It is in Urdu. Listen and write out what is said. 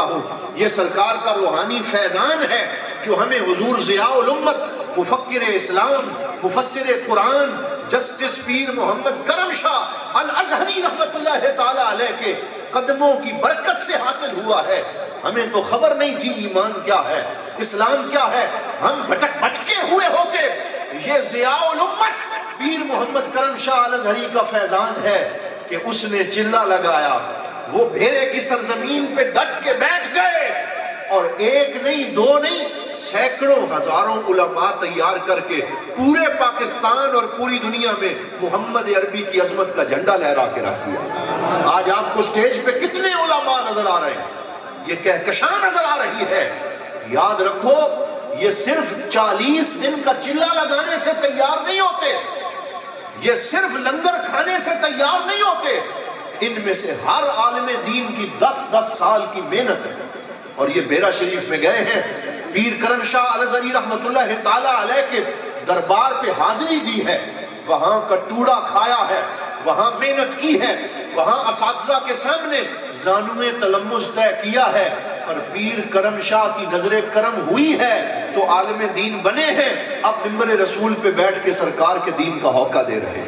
سکتا ہوں، یہ سرکار کا روحانی فیضان ہے جو ہمیں حضور ضیاء الامت، مفکر اسلام، مفسر قرآن، جسٹس پیر محمد کرم شاہ الازہری رحمت اللہ تعالیٰ علیہ کے قدموں کی برکت سے حاصل ہوا ہے۔ ہمیں تو خبر نہیں تھی ایمان کیا ہے، اسلام کیا ہے، ہم بھٹکے ہوئے ہوتے۔ یہ ضیاء الامت پیر محمد کرم شاہ الازہری کا فیضان ہے کہ اس نے چلہ لگایا، وہ بھیرے کی سرزمین پہ ڈٹ کے بیٹھ گئے، اور ایک نہیں دو نہیں سینکڑوں ہزاروں علماء تیار کر کے پورے پاکستان اور پوری دنیا میں محمد عربی کی عظمت کا جھنڈا لہرا کے رکھ دیا۔ آج آپ کو سٹیج پہ کتنے علماء نظر آ رہے ہیں، یہ کہکشاں نظر آ رہی ہے۔ یاد رکھو یہ صرف 40 دن کا چلہ لگانے سے تیار نہیں ہوتے، یہ صرف لنگر کھانے سے تیار نہیں ہوتے، ان میں سے ہر عالم دین کی 10 سال کی محنت ہے۔ اور یہ بیرا شریف میں گئے ہیں، پیر کرم شاہ الازہری رحمت اللہ تعالیٰ علیہ کے دربار پہ حاضری دی ہے، وہاں کا ٹوڑا کھایا ہے، وہاں محنت کی ہے، وہاں اساتذہ کے سامنے زانوِ تلمذ طے کیا ہے، اور پیر کرم شاہ کی نظر کرم ہوئی ہے تو عالم دین بنے ہیں، اب منبر رسول پہ بیٹھ کے سرکار کے دین کا ہوکہ دے رہے ہیں۔